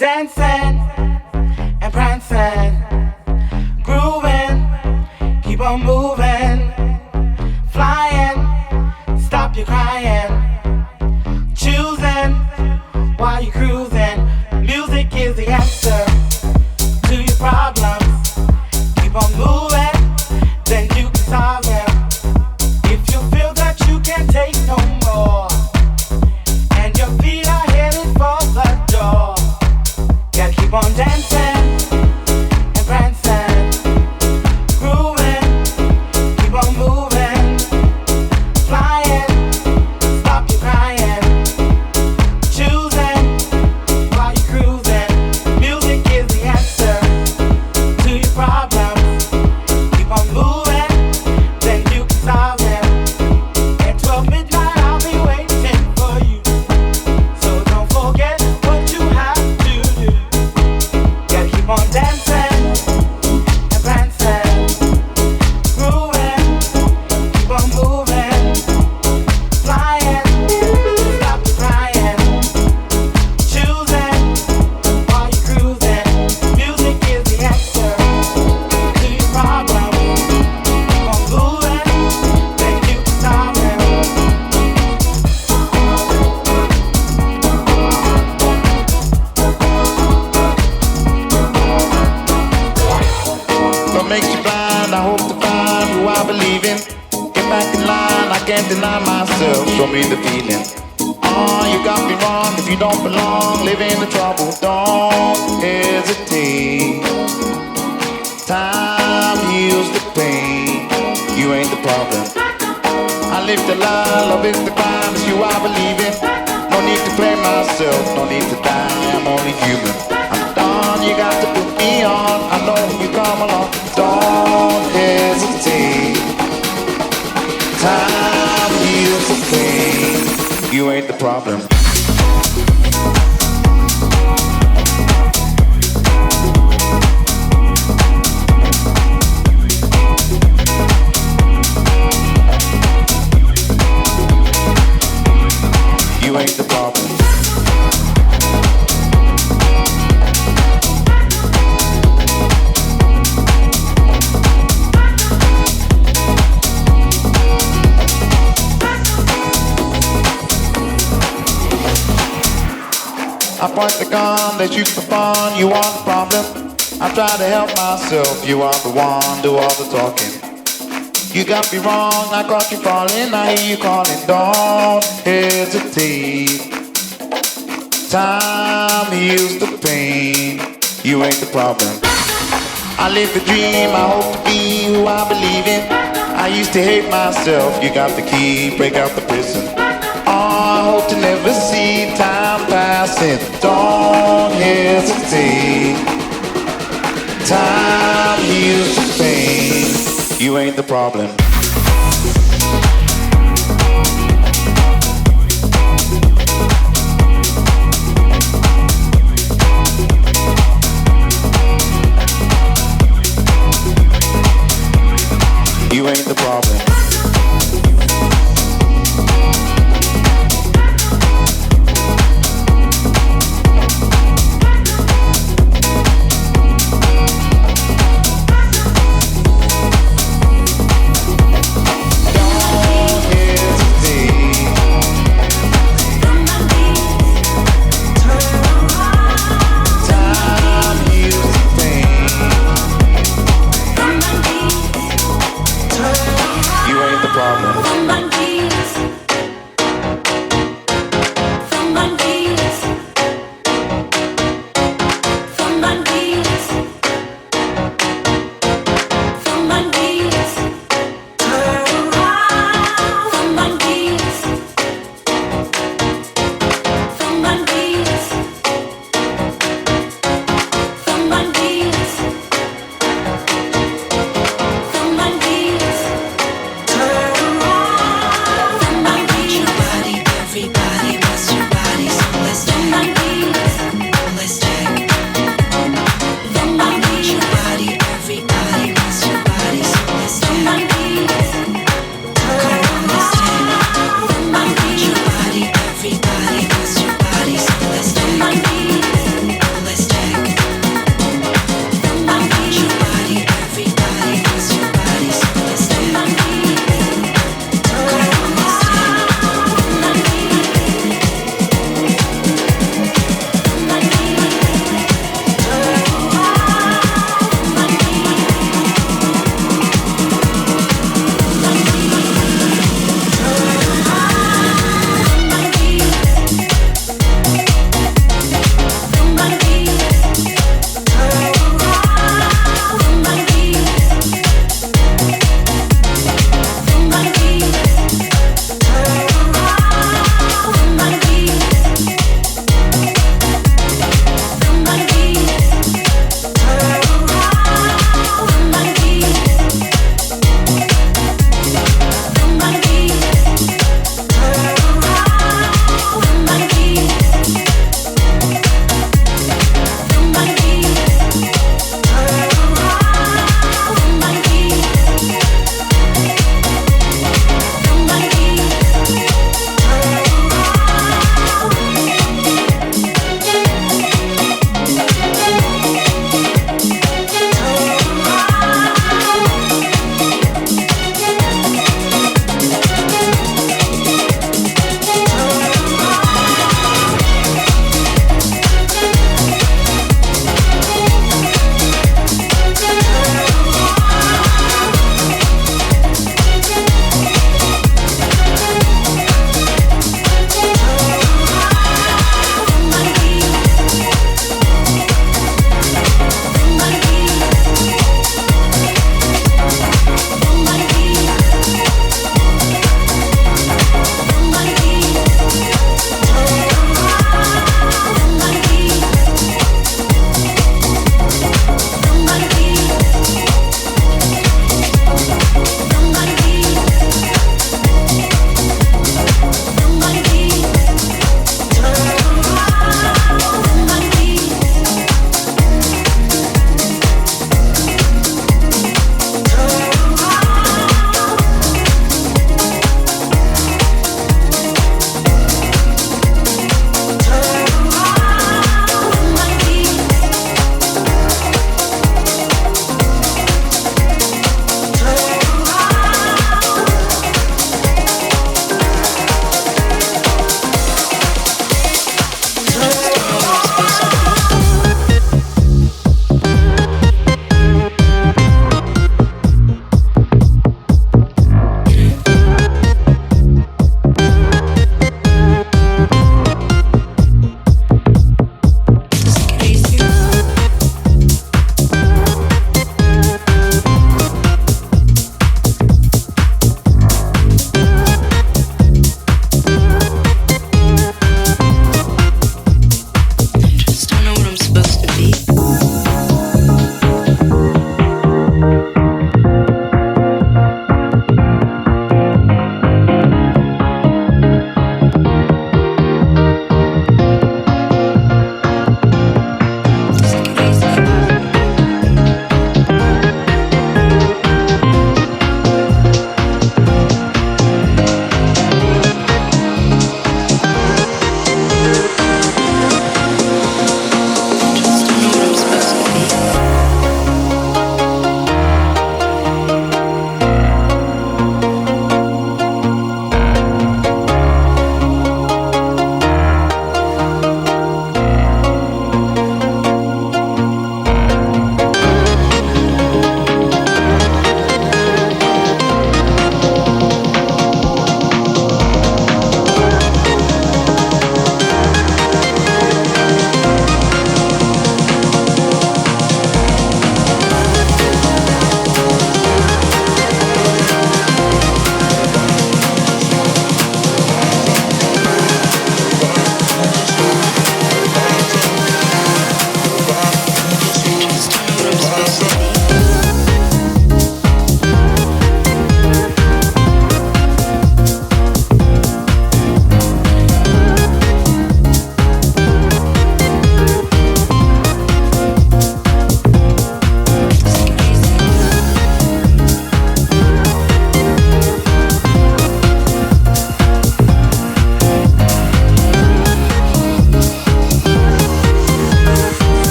Dancing and prancing, grooving, keep on moving, flying, stop your crying, choosing while you're cruising. Music is the answer to your problems. Keep on moving, then you can solve them. If you feel that you can't take no more, and your feet are headed for the door, gotta keep on dancing and prancing, grooving, keep on moving, flying, stop your crying, choosing while you're cruising. Music is the answer to your problems. Keep on moving, then you can solve them. At 12 midnight I'll be waiting for you, so don't forget what you have to do. Gotta keep on dancing and prancing, grooving, keep on moving, flying, stop the crying, choosing while you're cruising. Music is the answer to your problem. Keep on moving, then you can solve them. What makes you blind? I hope to find who I believe in. Get back in line, I can't deny myself. Show me the feeling. Oh, you got me wrong. If you don't belong, live in the trouble. Don't hesitate. Time heals the pain. You ain't the problem. I live the lie, love is the crime. It's you I believe in. No need to blame myself, no need to die. I'm only human. I'm done, you got to put me on. I know you come along. Don't hesitate. Time heals the pain. You ain't the problem. You ain't the problem. I point the gun, they shoot the fun. You are the problem. I try to help myself. You are the one, do all the talking. You got me wrong, I caught you falling. I hear you calling. Don't hesitate. Time heals the pain. You ain't the problem. I live the dream, I hope to be who I believe in. I used to hate myself. You got the key, break out the prison. Oh, I hope to never see time passing. Don't hesitate. Time heals the pain. You ain't the problem. You ain't the problem.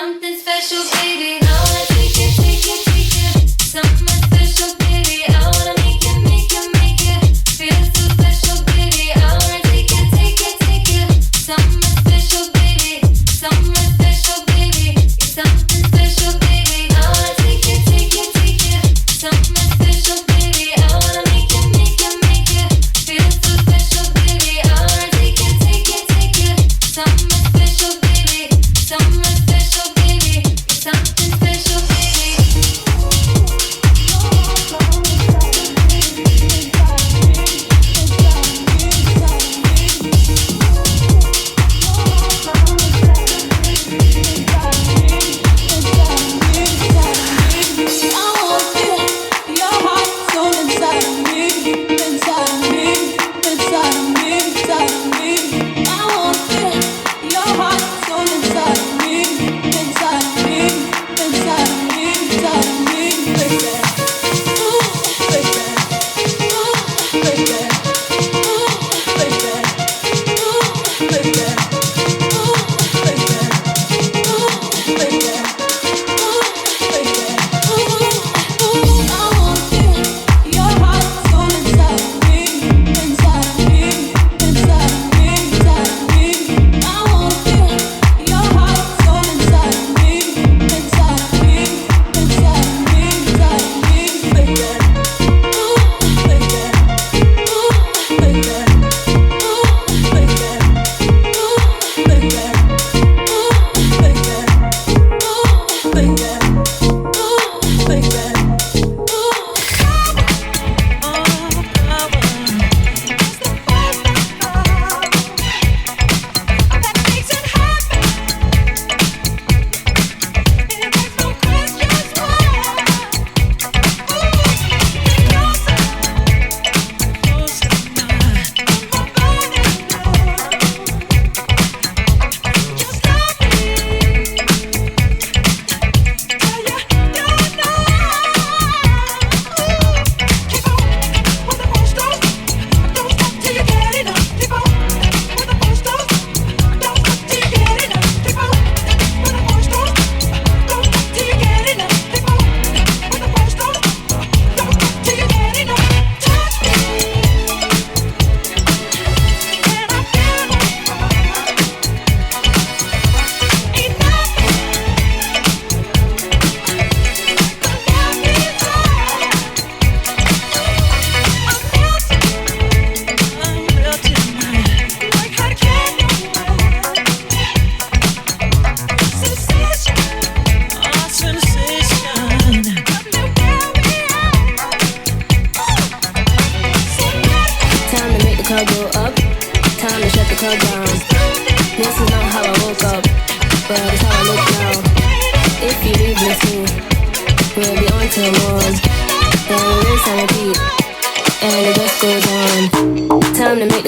something special, baby. I wanna take it, take it, take it. Something special, baby. I wanna make it, make it, make it. Feel so special, baby. I wanna take it, take it, take it. Something special, baby. Something special, baby. It's something special, baby. I wanna take it, take it, take it. Something special, baby. I wanna make it, make it, make it. Feel so special, baby. I wanna take it, take it, take it. Something special, baby. Something special, baby. It's something special, baby.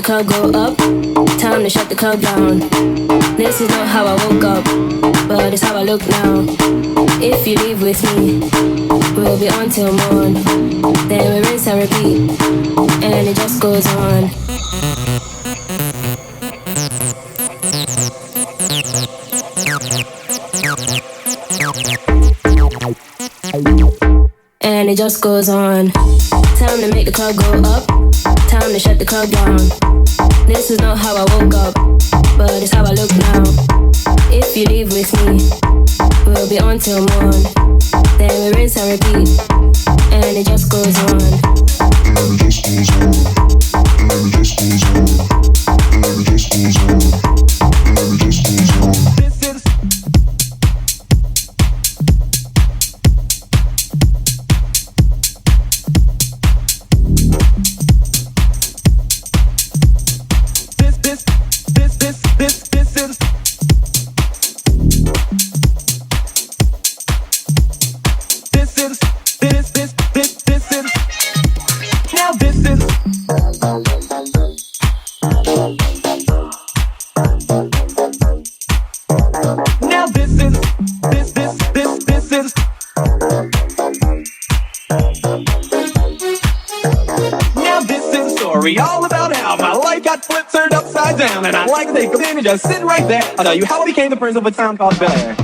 Club go up, time to shut the club down. This is not how I woke up, but it's how I look now. If you leave with me, we'll be on till morn. Then we rinse and repeat, and it just goes on. And it just goes on. Time to make the club go up, time to shut the club down. This is not how I woke up, but it's how I look now. If you leave with me, we'll be on till morn. Then we rinse and repeat, and it just goes on. And it just goes on. And it just goes on. And it just goes on. And it just goes on. All about how my life got flipped, turned upside down, and I'd like to take a minute, just sit right there. I'll tell you how I became the prince of a town called Bel Air.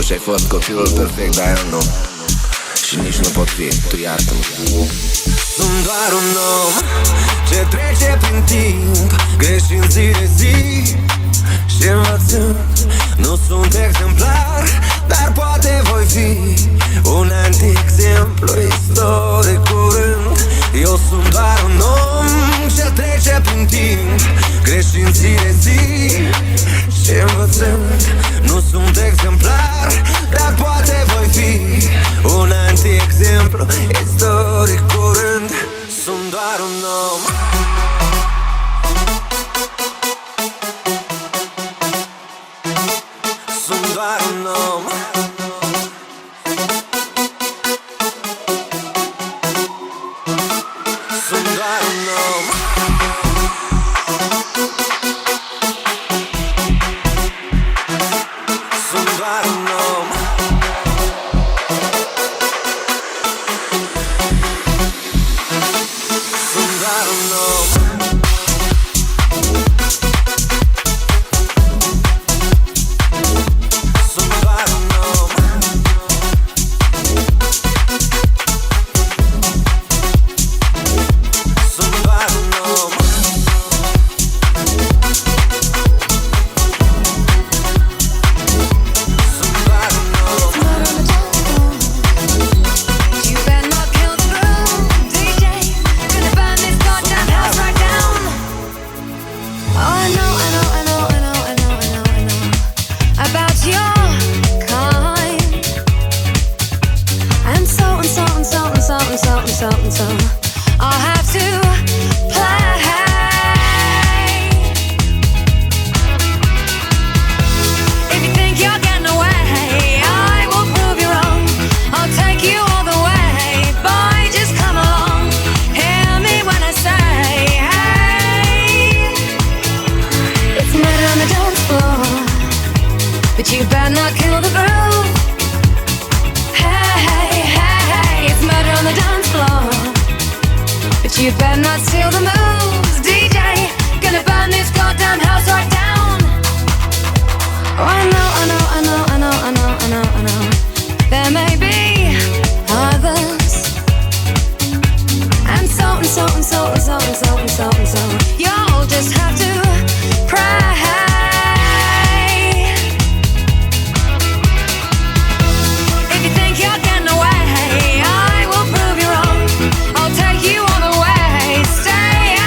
Și ai fost copilul perfect, dar eu nu. Și nici nu pot fi, tu iartă-mă. Sunt doar un om ce trece prin timp, greșind zi de zi și învățând. Nu sunt exemplar, dar poate voi fi un anti-exemplu istoric curând. Eu sunt doar un om ce trece prin timp, greșind zi de zi și învățând. Nu sunt exemplar, dar poate voi fi un anti-exemplu istoric curând. Sunt doar un om. Sunt doar un om. Sunt doar un om. Sunt doar un om. Sunt doar un om. Sunt doar un om. Sunt doar un om. Sunt doar un om. You better not kill the groove, DJ. Gonna burn this goddamn house right down. Oh, I know about your kind. And so I'll have to play. If you think you're getting away, I will prove you wrong. I'll take you all the way, boy, just come along. Hear me when I say, hey, it's murder on the dance floor, but you better not kill the groove. Hey, it's murder on the dance floor, but you better not steal the moves, DJ. Gonna burn this goddamn house right down. Oh, I know. There may be others, and so. You'll just have to pray. If you think you're getting away, I will prove you wrong. I'll take you all the way. Stay.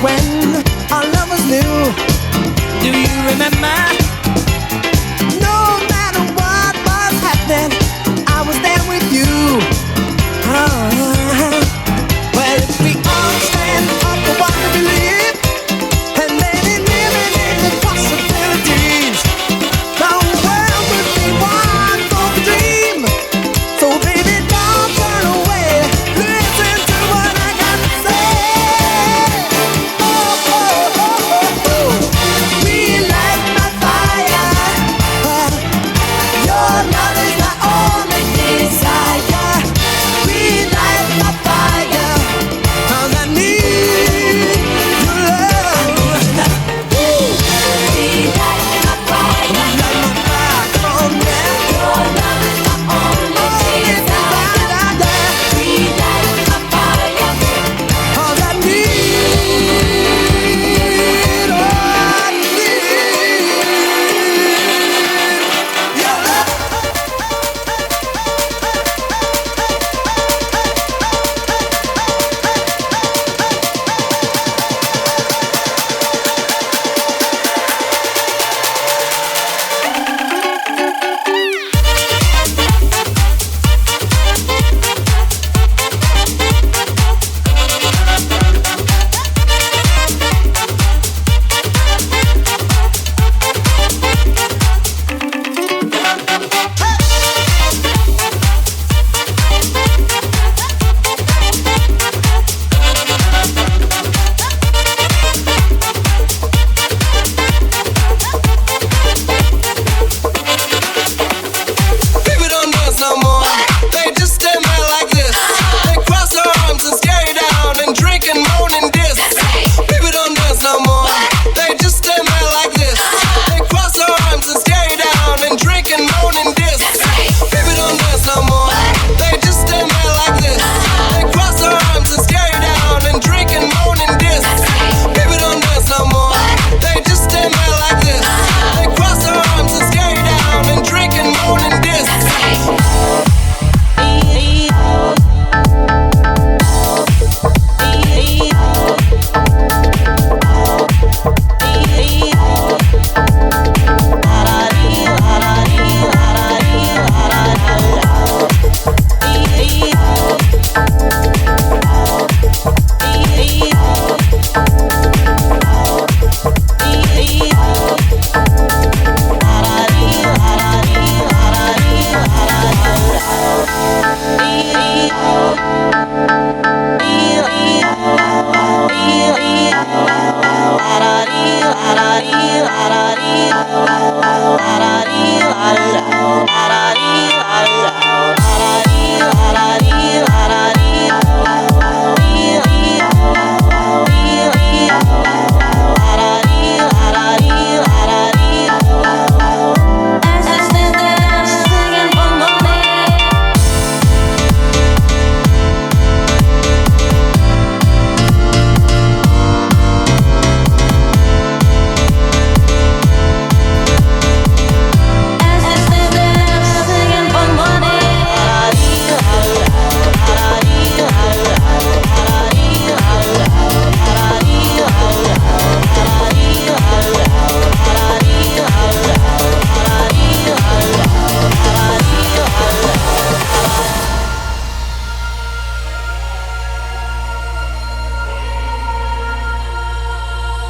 when our love was new. Do you remember? No matter what was happening, I was there with you. Well, if we all stand up for what we believe, and maybe living in the possibilities, the world would be one for the dream. So baby, don't turn away. Listen to what I got to say. Oh, oh, oh, oh, oh. We light my fire. Your love is my only desire. We light my fire. 'Cause I need your love. We light my fire. Light my fire. Come on now. Your love is my only desire. We light my fire. 'Cause I need your love. People don't dance no more. They just stand there like this. They cross their arms and scare down and drink and moan and diss. People don't dance no more. They just stand there like this. They cross their arms and scare down and drink and moan and diss. People don't dance no more. They just stand there like this. They cross their arms and scare down and drink and moan and diss. People don't dance no more. They just stand there like this. They cross their arms and scare down and drink and moan and diss.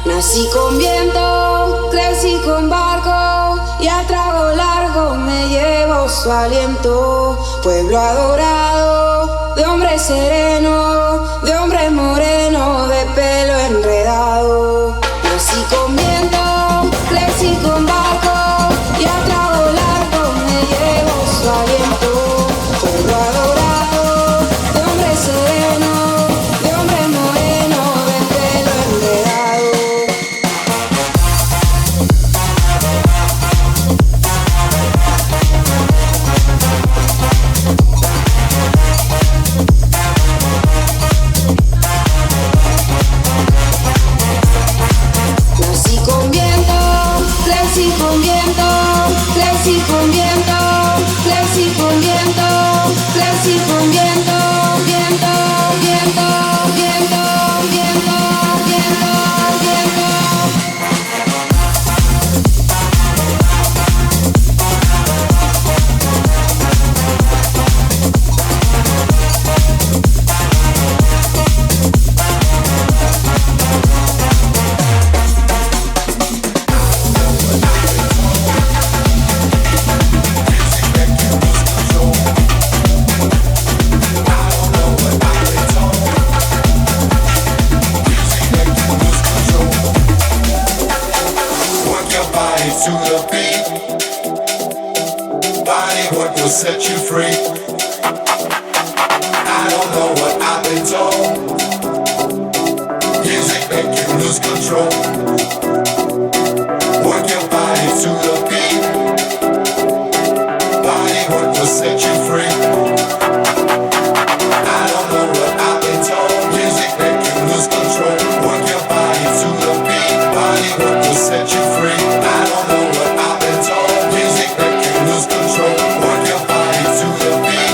Nací con viento, crecí con barco y a trago largo me llevo su aliento. Pueblo adorado, de hombre sereno, de hombre moreno, de pelo enredado. Nací con viento, crecí con barco y a trago largo me llevo su aliento. Pueblo adorado, de hombre sereno, de hombre moreno, de pelo enredado. to the beat. Body what will set you free. I don't know what I've been told. Music make you lose control. Work your body to the beat. Body what will set you free. I don't know what I've been told. Music make you lose control. Work your body to the beat. Body what will set you free. I don't know what I've been told. Music make you lose control. Work your body to the beat.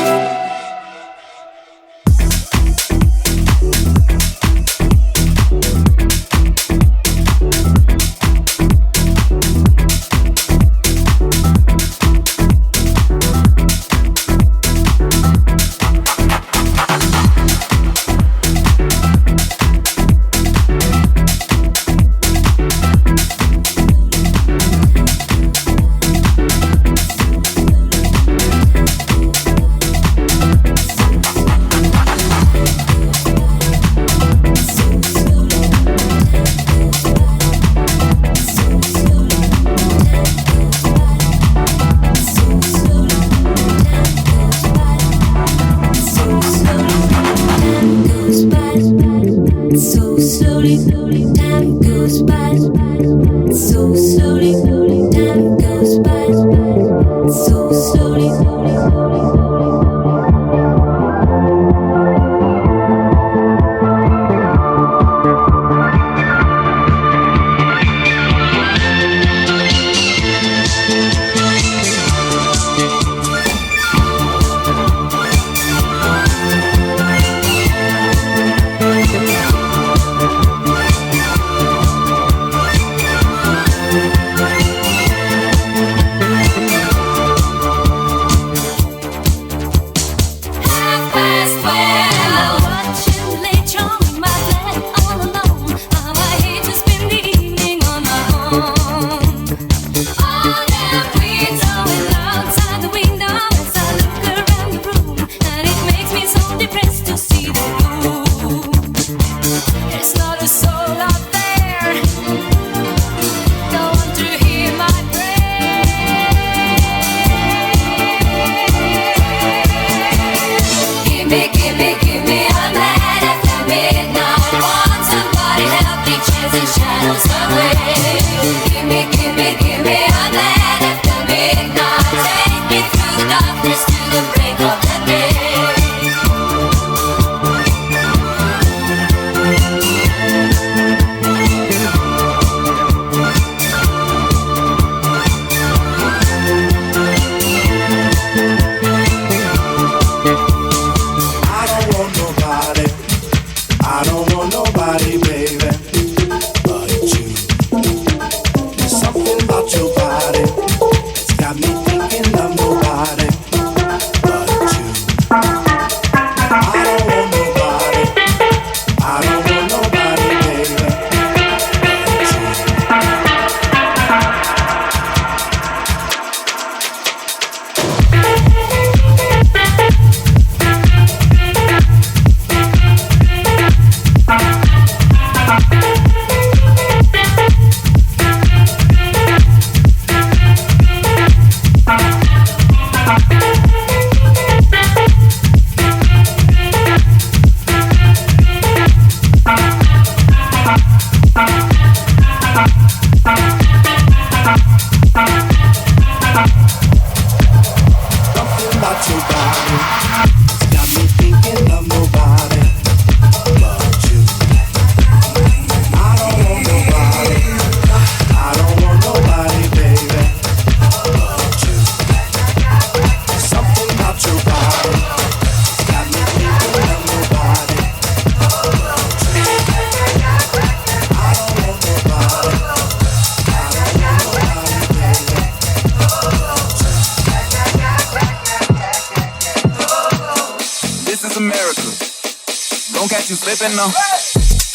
catch you slipping now.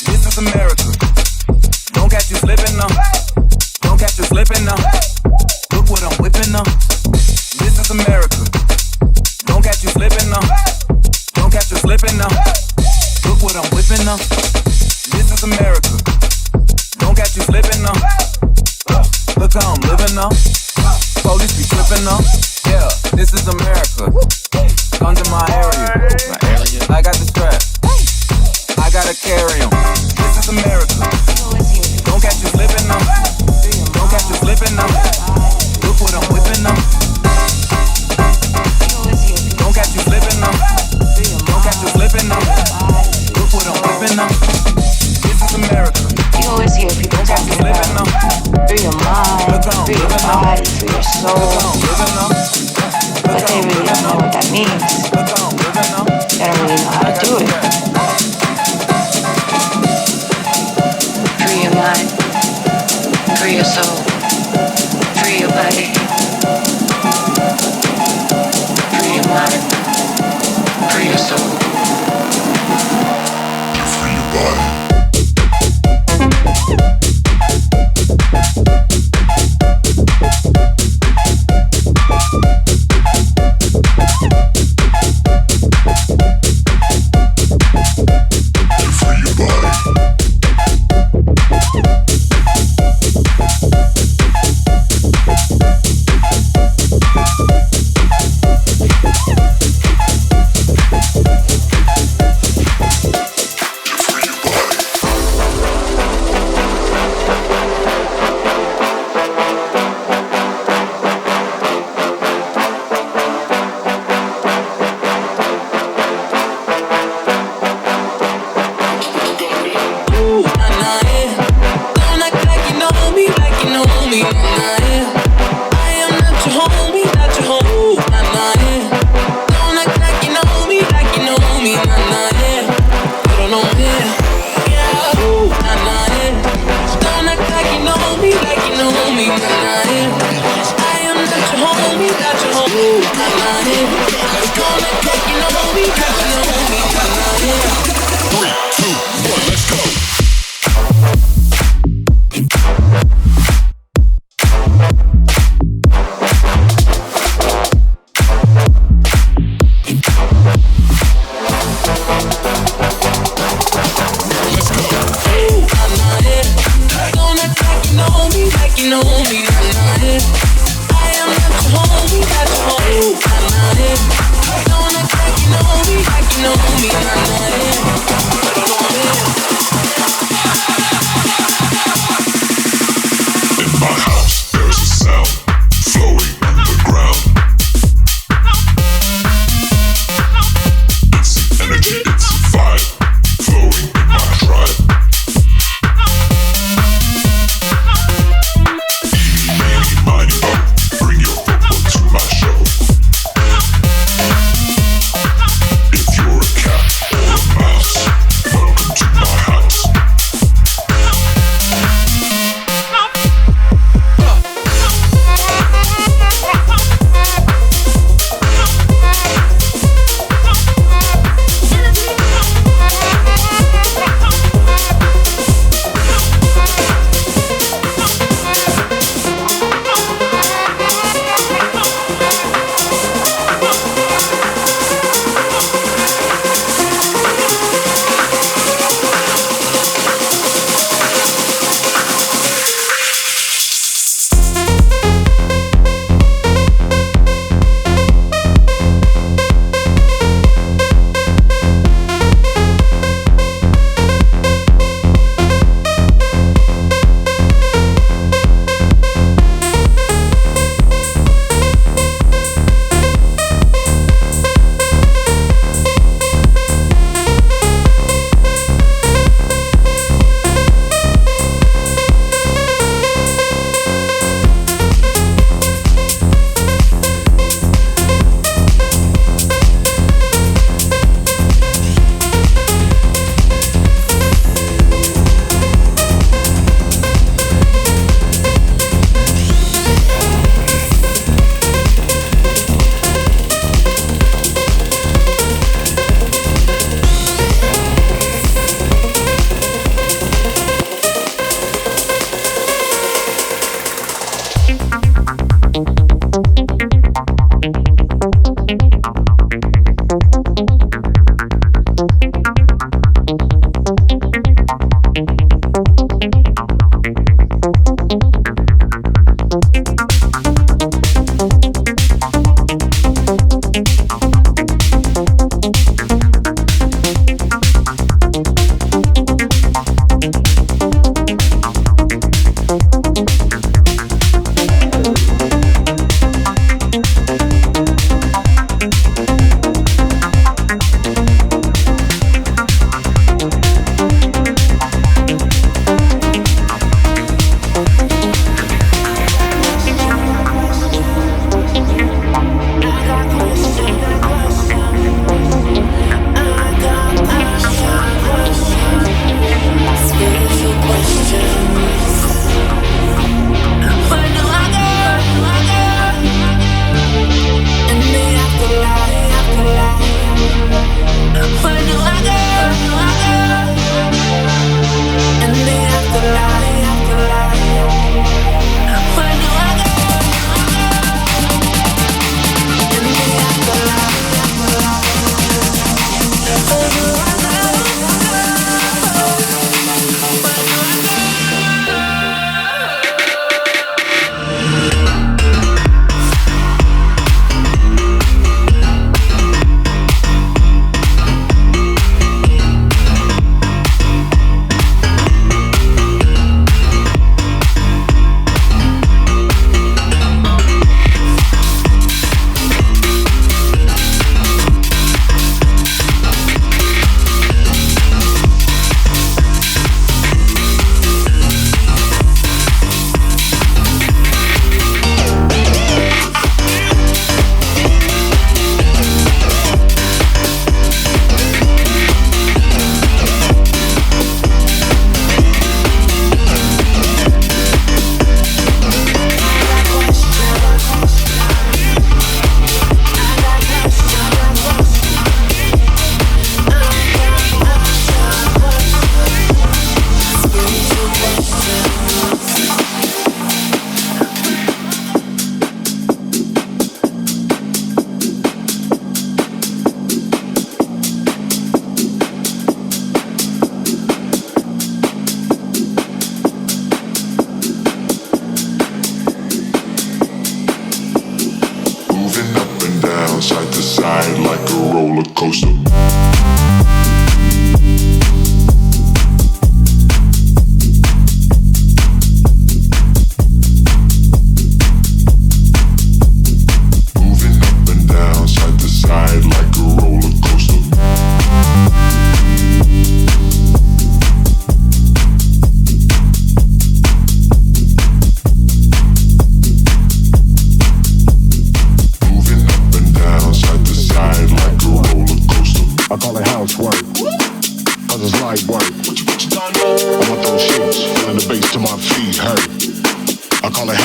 This is America. Don't catch you slipping now. Don't catch you slipping now. Look what I'm whipping now. This is America. Don't catch you slipping now. Don't catch you slipping now. Look what I'm whipping now. This is America. Don't catch you slipping now. Look how I'm living slipping now. Police be tripping now. Yeah, this is America. Guns in my area. I got the strap. I gotta carry 'em. This is America. Don't catch you slipping now. Don't catch you slipping now. Look what I'm whipping now. Don't catch you slipping now. Don't catch you slipping now. Look what I'm whipping now. This is America. You always hear people talking about through your mind, through your body, through your soul. But they really don't know what that means. They don't really know how to do it. Free your mind, free your soul, free your body. Free your mind, free your soul. Free your body.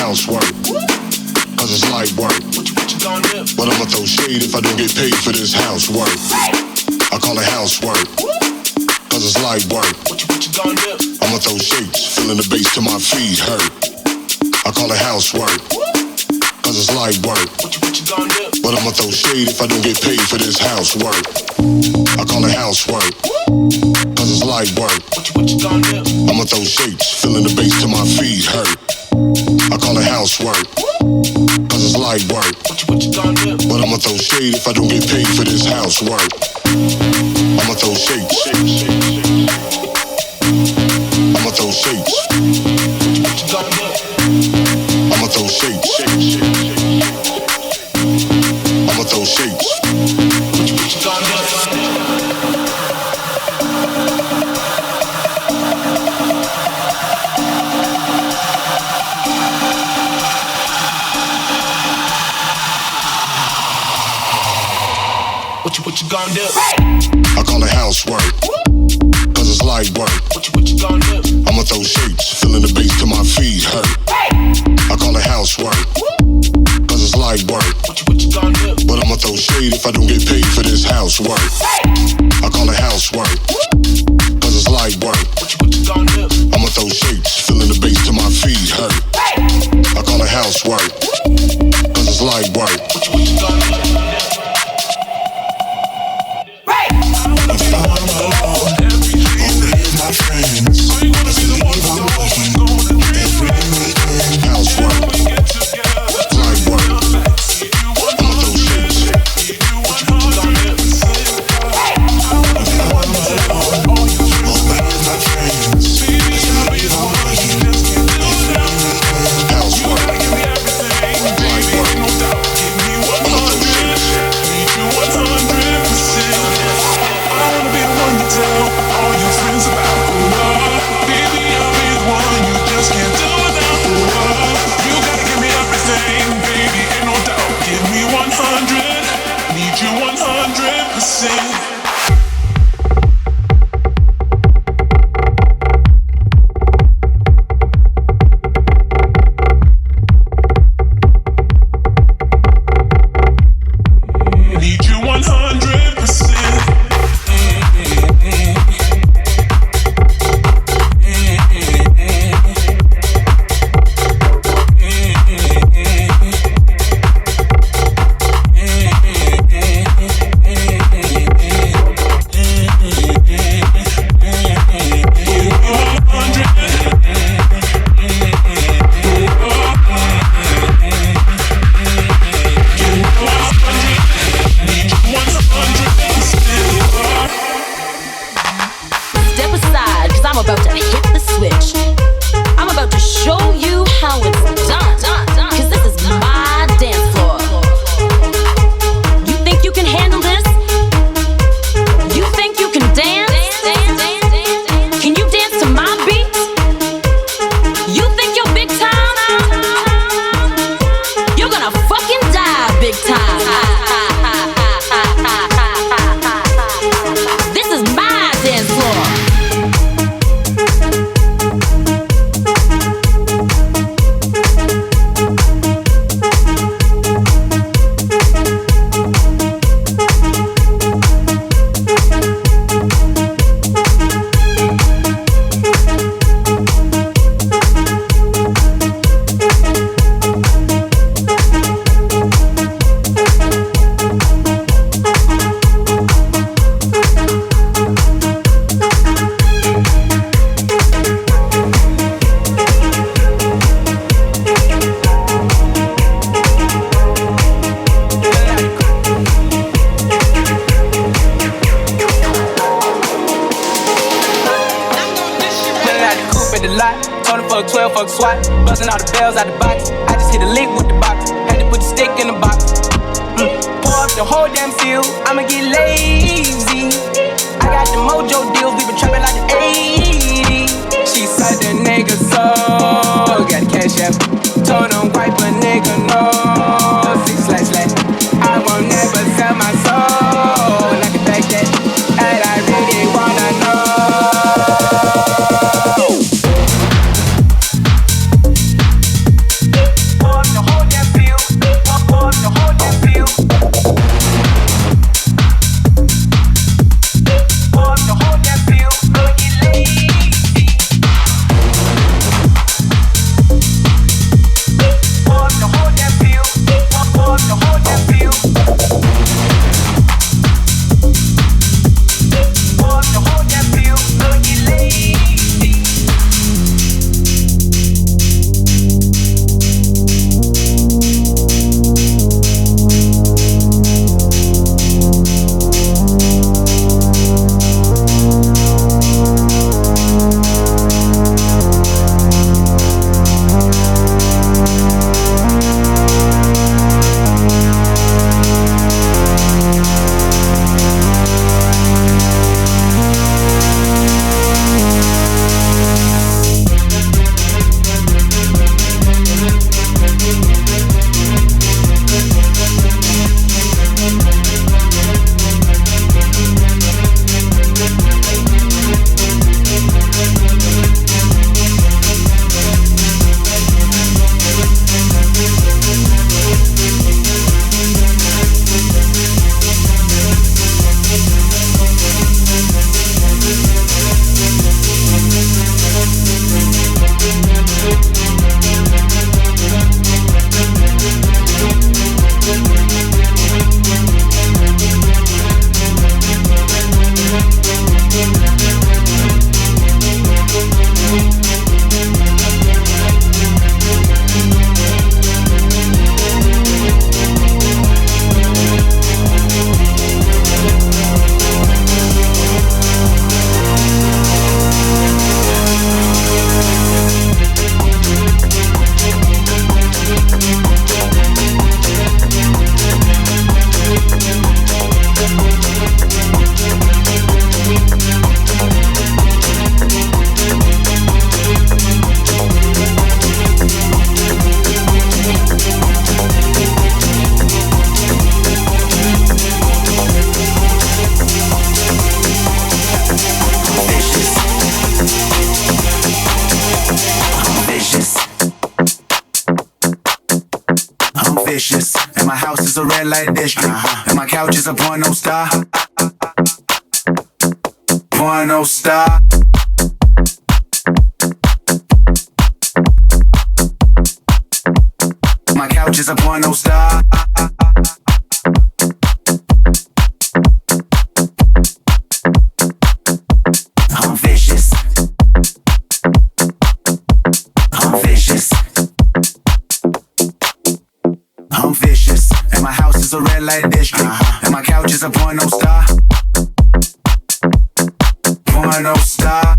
housework, cause it's light work. But I'ma throw shade if I don't get paid for this housework. I call it housework, cause it's light work. I'ma throw shapes, feeling the bass till my feet hurt. I call it housework, cause it's light work. But I'ma throw shade if I don't get paid for this housework. I call it housework, cause it's light work. I'ma throw shapes, feeling the bass till my feet hurt. I call it housework, cause it's light work. But I'ma throw shade if I don't get paid for this housework. I'ma throw shapes. I'ma throw shapes. I'ma throw shapes. I'ma throw shapes. What you gonna do? I call it housework, cause it's light work. What you gonna do? I'ma throw shapes, feeling the bass till my feet hurt. I call it housework, cause it's light work. What you gonna do? But I'ma throw shade if I don't get paid for this housework. I call it housework, cause it's light work. What you gonna do? I'ma throw shapes, feeling the bass till my feet hurt. I call it housework, cause it's light work. What you gonna do? My friends, I believe I'm working every weekend. Housework, light work. I'ma throw shapes. If I'm alone, with my friends, I believe I'm working every weekend. Housework, light work. I'ma throw shapes. I wanna be the one you tell all your friends about love. Baby, I'll be the one you just can't do without love. You gotta give me everything, baby, ain't no doubt. Give me 100, need you 100%. Need you 100%. Step aside, cause I'm about to hit the switch. I'm about to show you how it's done. Cause this is my dance floor. You think you can handle this? You think you can dance? Can you dance to my beat? You think you're big time? You're gonna fucking die big time. This is my dance floor. At the lot, told him fuck 12, fuck SWAT. Busting all the bells out the box. I just hit a lick with the box. Had to put the stick in the box. Pour up the whole damn field. I'ma get lazy. I got the mojo deals. We been trapping like the 80s. She said the nigga so got the cash app. Told him wipe a nigga no. 6//. I won't never sell my soul. And I can back that. And I really wanna know. vicious, and my house is a red light district, and my couch is a porno star. Porno star. My couch is a porno star. I'm vicious. I'm vicious. I'm vicious, and my house is a red light district, and my couch is a porno star. Porno star.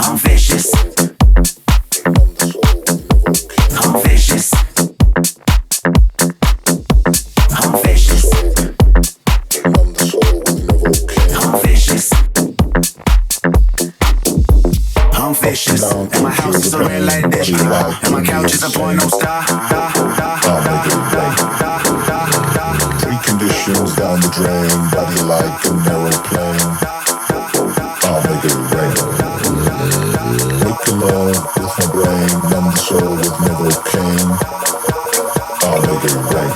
I'm vicious. I'm vicious. I'm vicious. I'm vicious. I'm vicious, and my house is a red light district, and my couch is a porno star. Preconditions down the drain, body like an aeroplane. I'll make it rain. Make the love with my brain, numb the soul with Novocaine. I'll make it rain.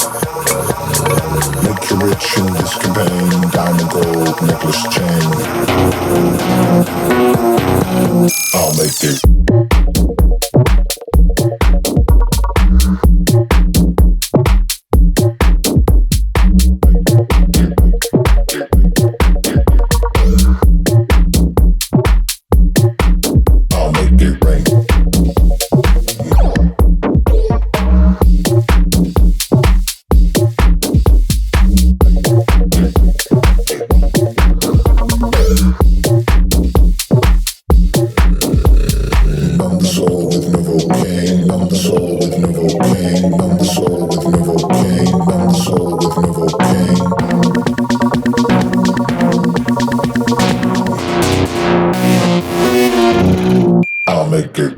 Make you rich in this campaign, diamond gold necklace chain. I'll make it. I'll make it rain. Numb the soul with Novocaine, numb the soul with Novocaine, numb the soul with Novocaine, numb the soul with Novocaine. I'll make it.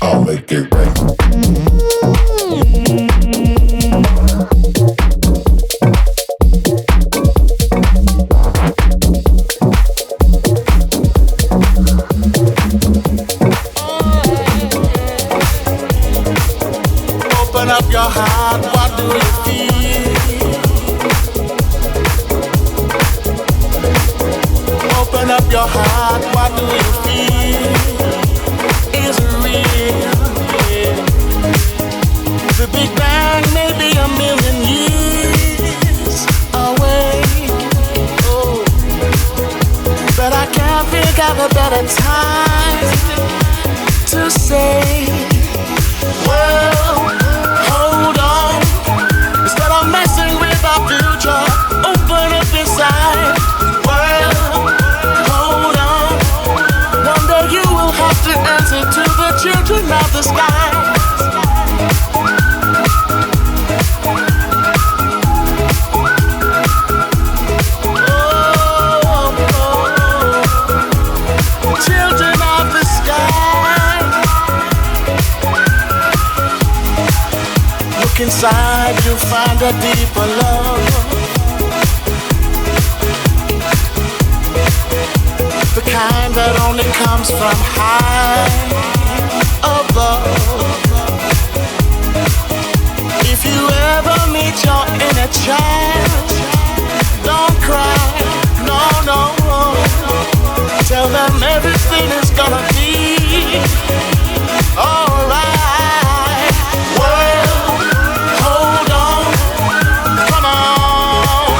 I'll make it rain. Open up your heart, what do you feel? Open up your heart, what do you feel? Is it real? Yeah. The Big Bang may be a million years away. Oh, but I can't think of a better time to say, well, hold on. Instead of messing with our future, open up inside. Well, hold on. One day you will have to answer to the children of the sky. Children of the sky. Look inside, you'll find a deeper love. The kind that only comes from high above. If you ever meet your inner child, don't cry, no, no. Tell them everything is gonna be alright. Well, hold on, come on.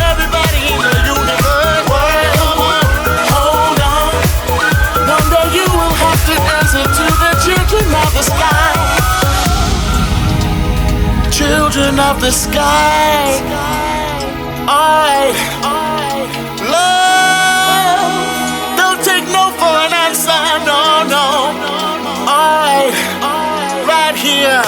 Everybody in the universe, well, hold on. One day you will have to answer to the children of the sky. Children of the sky. Alright, love, don't take no for an answer, no, no. Alright, right here.